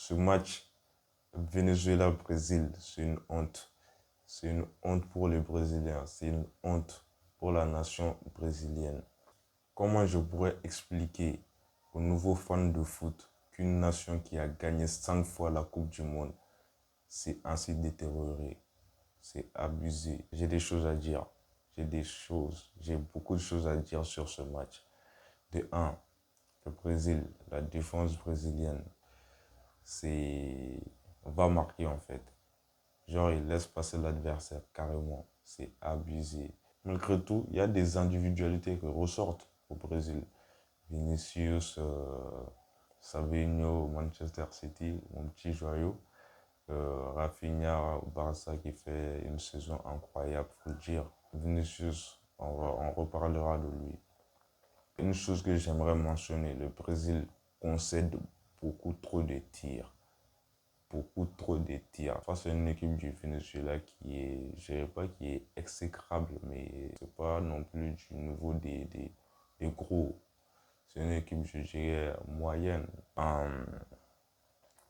Ce match Venezuela-Brésil, c'est une honte. C'est une honte pour les Brésiliens. C'est une honte pour la nation brésilienne. Comment je pourrais expliquer aux nouveaux fans de foot qu'une nation qui a gagné 5 fois la Coupe du Monde s'est ainsi détériorée? C'est abusé. J'ai des choses à dire. J'ai beaucoup de choses à dire sur ce match. De un, le Brésil, la défense brésilienne, c'est va marquer en fait. Genre, il laisse passer l'adversaire carrément. C'est abusé. Malgré tout, il y a des individualités qui ressortent au Brésil. Vinicius, Savinho, Manchester City, mon petit joyau. Rafinha au Barça qui fait une saison incroyable, faut le dire. Vinicius, on reparlera de lui. Une chose que j'aimerais mentionner, le Brésil concède beaucoup trop de tirs. Beaucoup trop de tirs. Face à une équipe du Venezuela qui est, je dirais pas qui est exécrable, mais c'est pas non plus du niveau des gros. C'est une équipe, je dirais, moyenne.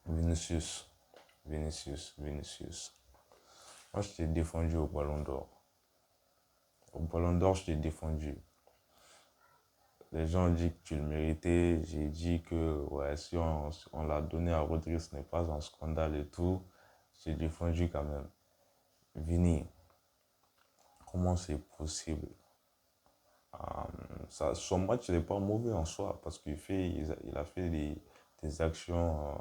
Vinicius, Vinicius. Moi, je t'ai défendu au Ballon d'Or. Au Ballon d'Or, je t'ai défendu. Les gens ont dit que tu le méritais. J'ai dit que ouais, si on l'a donné à Rodri, ce n'est pas un scandale et tout. J'ai défendu quand même. Vini, comment c'est possible? Son match n'est pas mauvais en soi parce il a fait des actions,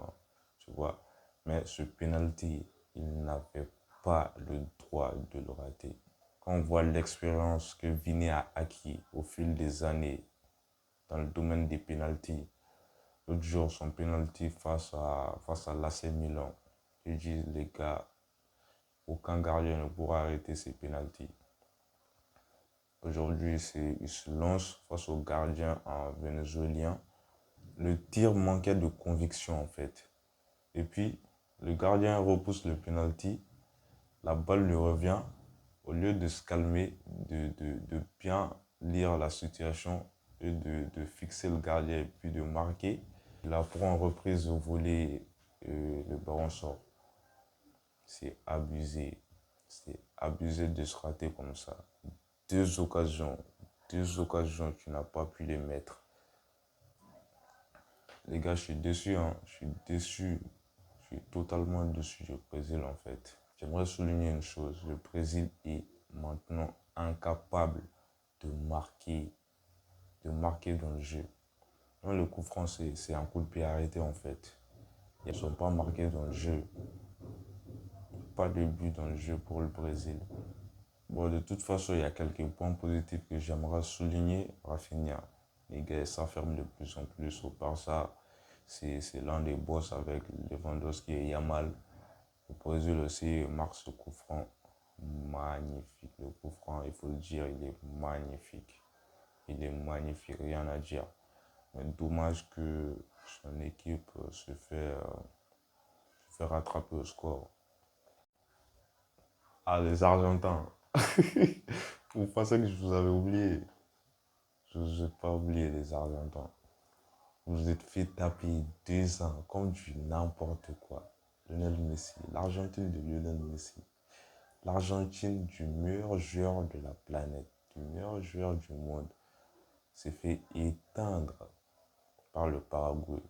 tu vois. Mais ce penalty, il n'avait pas le droit de le rater. Quand on voit l'expérience que Vini a acquis au fil des années dans le domaine des pénaltys. L'autre jour, son penalty face à l'AC Milan. Je dis, les gars, aucun gardien ne pourra arrêter ses pénaltys. Aujourd'hui, il se lance face au gardien vénézuélien. Le tir manquait de conviction en fait. Et puis, le gardien repousse le penalty. La balle lui revient. Au lieu de se calmer, de bien lire la situation et de fixer le gardien et puis de marquer, il a pour en reprise au volet, le ballon sort. C'est abusé. C'est abusé de se rater comme ça. Deux occasions, tu n'as pas pu les mettre. Les gars, je suis déçu, hein. Je suis déçu. Je suis totalement déçu du Brésil, en fait. J'aimerais souligner une chose. Le Brésil est maintenant incapable de marquer, dans le jeu. Non, le coup franc, c'est un coup de pied arrêté, en fait. Ils ne sont pas marqués dans le jeu. Pas de but dans le jeu pour le Brésil. Bon, de toute façon, il y a quelques points positifs que j'aimerais souligner. Rafinha, les gars, s'affirment de plus en plus au Barça. C'est l'un des boss avec Lewandowski et Yamal. Le Brésil aussi marque ce coup franc magnifique. Le coup franc, il faut le dire, il est magnifique. Il est magnifique, rien à dire. Mais dommage que son équipe se fait rattraper au score. Ah, les Argentins. Vous pensez que je vous avais oublié? Je ne vous ai pas oublié, les Argentins. Vous vous êtes fait taper 2 ans comme du n'importe quoi. Lionel Messi, l'Argentine de Lionel Messi. L'Argentine du meilleur joueur de la planète, du meilleur joueur du monde, s'est fait éteindre par le Paraguay.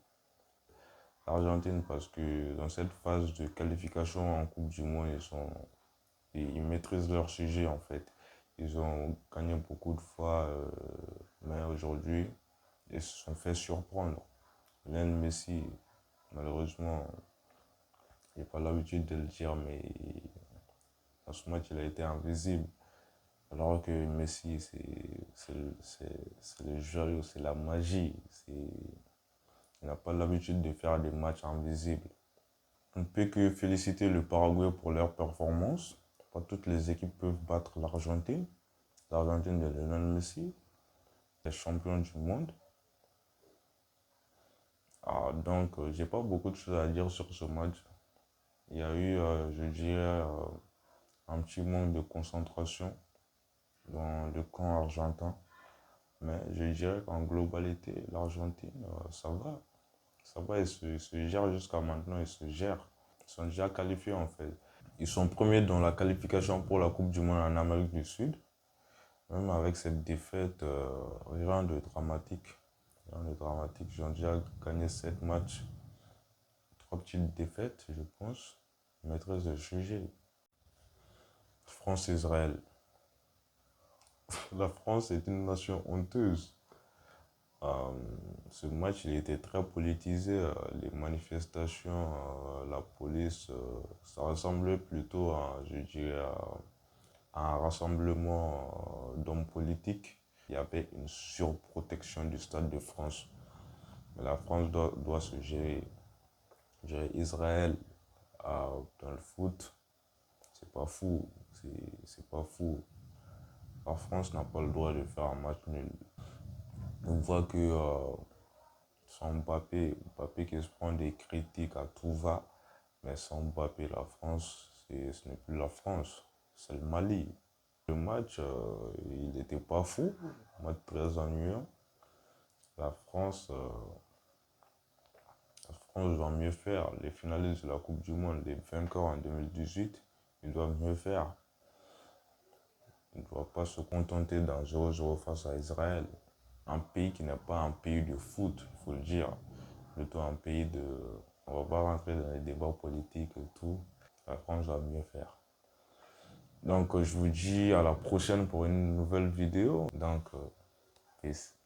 L'Argentine, parce que dans cette phase de qualification en Coupe du Monde, ils maîtrisent leur sujet en fait. Ils ont gagné beaucoup de fois, mais aujourd'hui, ils se sont fait surprendre. Lionel Messi, malheureusement, il n'a pas l'habitude de le dire, mais dans ce match, il a été invisible. Alors que Messi, c'est le joyau, c'est la magie. Il n'a pas l'habitude de faire des matchs invisibles. On ne peut que féliciter le Paraguay pour leur performance. Pas toutes les équipes peuvent battre l'Argentine. L'Argentine de Lionel Messi, les champions du monde. Donc, j'ai pas beaucoup de choses à dire sur ce match. Il y a eu, je dirais, un petit manque de concentration dans le camp argentin. Mais je dirais qu'en globalité, l'Argentine, ça va. Ça va, ils se gèrent jusqu'à maintenant, ils se gèrent. Ils sont déjà qualifiés en fait. Ils sont premiers dans la qualification pour la Coupe du Monde en Amérique du Sud. Même avec cette défaite, rien de dramatique. Rien de dramatique. Ils ont déjà gagné 7 matchs. 3 petites défaites, je pense. Maîtresse de sujet. France-Israël. La France est une nation honteuse. Euh, Ce match, il était très politisé. Les manifestations, la police, ça ressemblait plutôt à, je dirais, à un rassemblement d'hommes politiques. Il y avait une surprotection du Stade de France. Mais la France doit se gérer. Gérer Israël dans le foot, c'est pas fou. C'est pas fou. La France n'a pas le droit de faire un match nul. On voit que sans Mbappé qui se prend des critiques à tout va, mais sans Mbappé, la France, ce n'est plus la France, c'est le Mali. Le match, il n'était pas fou, un match très ennuyant. La France, euh, la France doit mieux faire. Les finalistes de la Coupe du Monde, les vainqueurs en 2018, ils doivent mieux faire. Ils ne doivent pas se contenter d'un 0-0 face à Israël. Un pays qui n'est pas un pays de foot, il faut le dire. Plutôt un pays de... On va pas rentrer dans les débats politiques et tout. La France doit mieux faire. Donc, je vous dis à la prochaine pour une nouvelle vidéo. Donc, peace.